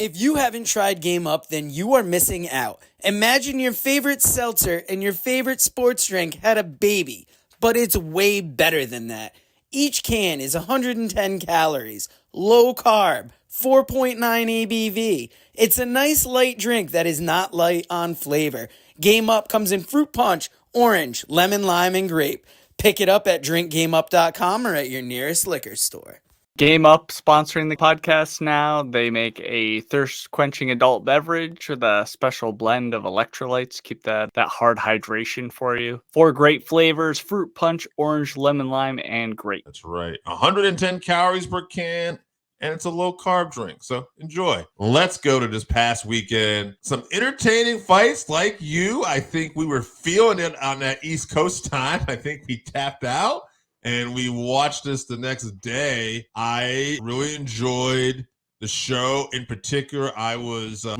If you haven't tried Game Up, then you are missing out. Imagine your favorite seltzer and your favorite sports drink had a baby, but it's way better than that. Each can is 110 calories, low carb, 4.9 ABV. It's a nice light drink that is not light on flavor. Game Up comes in fruit punch, orange, lemon, lime, and grape. Pick it up at drinkgameup.com or at your nearest liquor store. Game Up sponsoring the podcast now. They make a thirst-quenching adult beverage with a special blend of electrolytes. Keep that hard hydration for you. 4 great flavors: fruit punch, orange, lemon, lime, and grape. That's right. 110 calories per can, and it's a low-carb drink, so enjoy. Let's go to this past weekend. Some entertaining fights like you. I think we were feeling it on that East Coast time. I think we tapped out. And we watched this the next day. I really enjoyed the show. In particular, I was I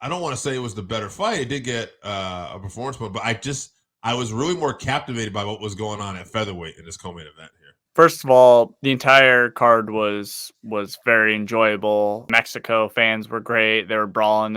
don't want to say it was the better fight. It did get a performance point, but I was really more captivated by what was going on at featherweight in this co-main event here. First of all, the entire card was very enjoyable. Mexico fans were great. They were brawling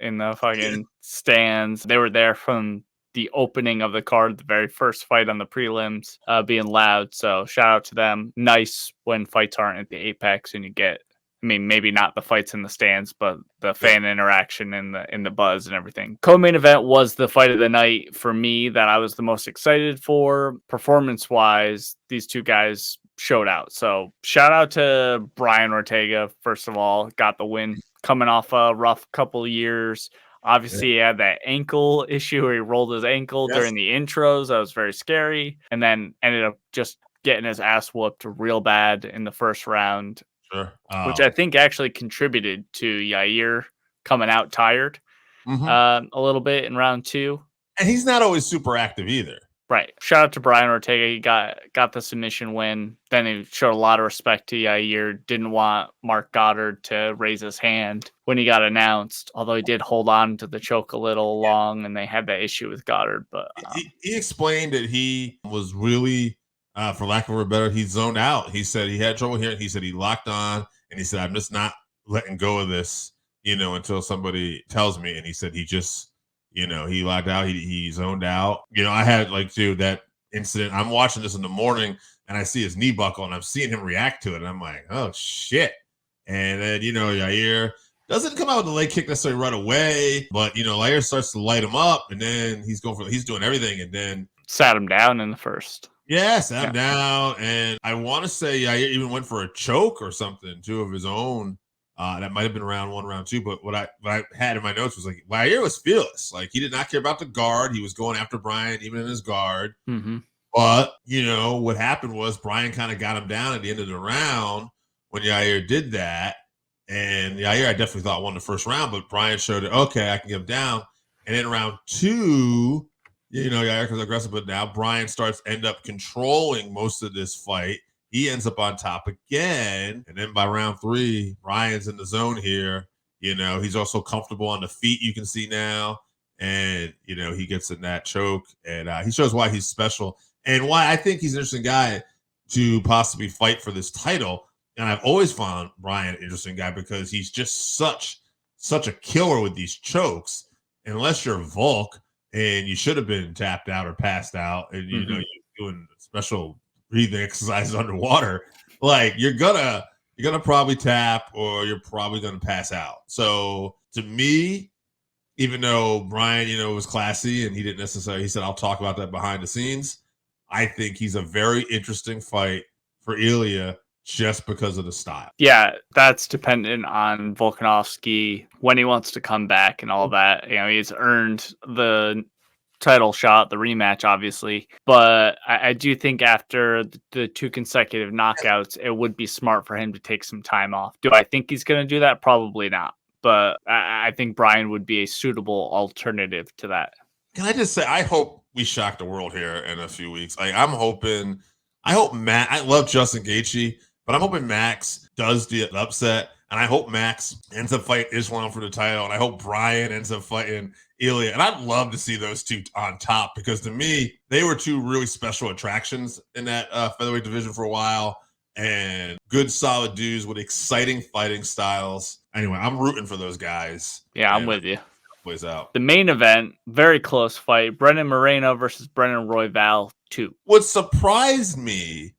in the fucking stands. They were there from the opening of the card, the very first fight on the prelims, being loud. So shout out to them. Nice when fights aren't at the apex and you get, I mean, maybe not the fights in the stands, but the fan interaction and the buzz and everything. Co-main event was the fight of the night for me that I was the most excited for. Performance-wise, these two guys showed out. So shout out to Brian Ortega, first of all, got the win coming off a rough couple years. Obviously, he had that ankle issue where he rolled his ankle during the intros. That was very scary. And then ended up just getting his ass whooped real bad in the first round, which I think actually contributed to Yair coming out tired a little bit in round 2. And he's not always super active either. Right. Shout out to Brian Ortega. He got the submission win. Then he showed a lot of respect to Yair. Didn't want Mark Goddard to raise his hand when he got announced, although he did hold on to the choke a little long, and they had that issue with Goddard. But he explained that he was really, for lack of a better, he zoned out. He said he had trouble hearing. He said he locked on, and he said, I'm just not letting go of this, until somebody tells me. And he said he just... he locked out. He zoned out. I had that incident. I'm watching this in the morning and I see his knee buckle and I'm seeing him react to it. And I'm like, oh shit. And then, Yair doesn't come out with the leg kick necessarily right away, but Yair starts to light him up and then he's doing everything. And then sat him down in the first. Yeah, sat him down. And I want to say Yair even went for a choke or something too of his own. That might have been round 1, round 2, but what I had in my notes was Yair was fearless. He did not care about the guard. He was going after Brian, even in his guard. Mm-hmm. But, what happened was Brian kind of got him down at the end of the round when Yair did that. And Yair, I definitely thought won the first round, but Brian showed it, okay, I can get him down. And then round 2, Yair was aggressive, but now Brian end up controlling most of this fight. He ends up on top again. And then by round 3, Ryan's in the zone here. He's also comfortable on the feet, you can see now. And, he gets in that choke. And he shows why he's special and why I think he's an interesting guy to possibly fight for this title. And I've always found Brian an interesting guy because he's just such a killer with these chokes. Unless you're Volk and you should have been tapped out or passed out and, you're doing special breathing exercises underwater, you're gonna probably tap or you're probably gonna pass out. So to me, even though Brian, was classy and he didn't necessarily, he said, I'll talk about that behind the scenes. I think he's a very interesting fight for Ilya just because of the style. Yeah, that's dependent on Volkanovski when he wants to come back and all that. He's earned the title shot, the rematch, obviously, but I do think after the 2 consecutive knockouts, it would be smart for him to take some time off. Do I think he's going to do that? Probably not, but I think Brian would be a suitable alternative to that. Can I just say, I hope we shock the world here in a few weeks. I hope Matt, I love Justin Gaethje, but I'm hoping Max does the upset, and I hope Max ends up fighting Islam for the title, and I hope Brian ends up fighting Ilya. And I'd love to see those two on top because to me, they were 2 really special attractions in that featherweight division for a while, and good solid dudes with exciting fighting styles. anyway, I'm rooting for those guys. Yeah, I'm with you. Plays out. The main event, very close fight. Brandon Moreno versus Brandon Royval 2. What surprised me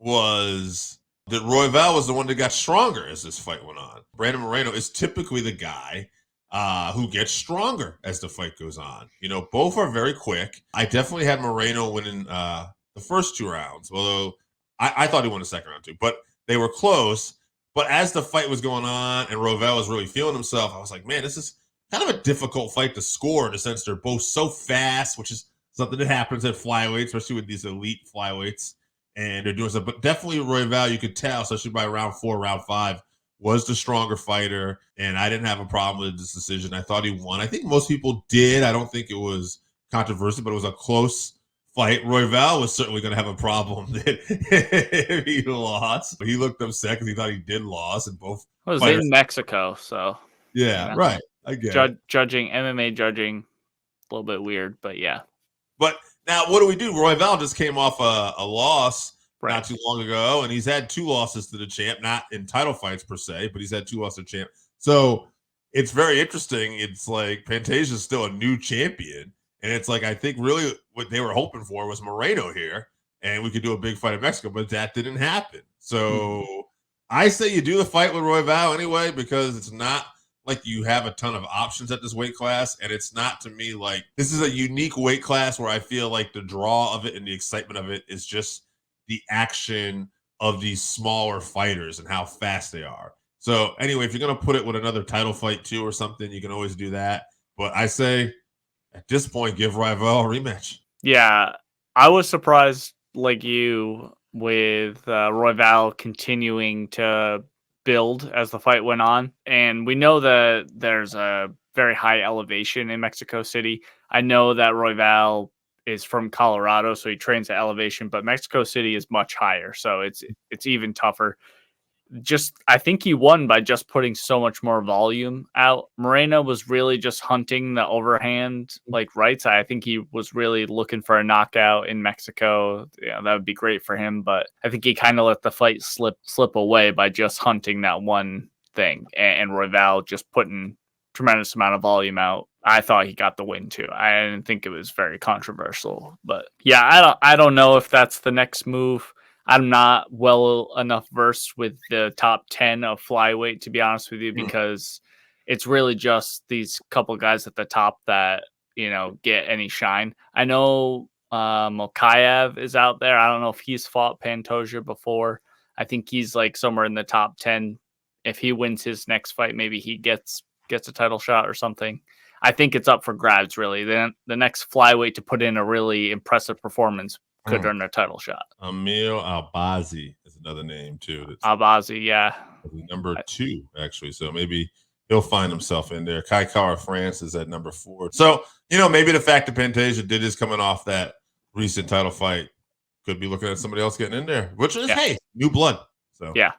was that Royval was the one that got stronger as this fight went on. Brandon Moreno is typically the guy who gets stronger as the fight goes on. You know, both are very quick. I definitely had Moreno winning the first 2 rounds, although I thought he won the second round too, but they were close. But as the fight was going on and Royval was really feeling himself, I was like, man, this is kind of a difficult fight to score in the sense they're both so fast, which is something that happens at flyweight, especially with these elite flyweights. And they're doing stuff. But definitely Royval, you could tell, especially by round 4, round 5, was the stronger fighter. And I didn't have a problem with this decision. I thought he won. I think most people did. I don't think it was controversial, but it was a close fight. Royval was certainly going to have a problem if he lost. He looked upset because he thought he did lose. And both It was fighters, in Mexico, so. Yeah, right. I get it. Judging, MMA judging, a little bit weird, but yeah. But now what do? Royval just came off a loss not too long ago, and he's had 2 losses to the champ, not in title fights per se, but he's had 2 losses to champ. So it's very interesting. It's like Pantoja is still a new champion, and it's like I think really what they were hoping for was Moreno here, and we could do a big fight in Mexico, but that didn't happen. So I say you do the fight with Royval anyway, because it's not like you have a ton of options at this weight class, and it's not, to me, like this is a unique weight class where I feel like the draw of it and the excitement of it is just the action of these smaller fighters and how fast they are. So anyway, if you're going to put it with another title fight too or something, you can always do that. But I say at this point, give Royval a rematch. Yeah, I was surprised like you with Royval continuing to build as the fight went on. And we know that there's a very high elevation in Mexico City. I know that Royval is from Colorado, so he trains at elevation, but Mexico City is much higher, so it's even tougher. I think he won by just putting so much more volume out. Moreno was really just hunting the overhand like right side. I think he was really looking for a knockout in Mexico. Yeah, that would be great for him, but I think he kind of let the fight slip away by just hunting that one thing. And Royval just putting tremendous amount of volume out. I thought he got the win too. I didn't think it was very controversial, but yeah, I don't know if that's the next move. I'm not well enough versed with the top 10 of flyweight, to be honest with you, because it's really just these couple guys at the top that, get any shine. I know Mokaev is out there. I don't know if he's fought Pantoja before. I think he's like somewhere in the top 10. If he wins his next fight, maybe he gets a title shot or something. I think it's up for grabs, really. Then the next flyweight to put in a really impressive performance could earn a title shot. Emil Albazi is another name too. Albazi, yeah. Number 2, actually. So maybe he'll find himself in there. Kai Kara France is at number 4. So, maybe the fact that Pantoja did is coming off that recent title fight could be looking at somebody else getting in there, which is, hey, new blood. So yeah,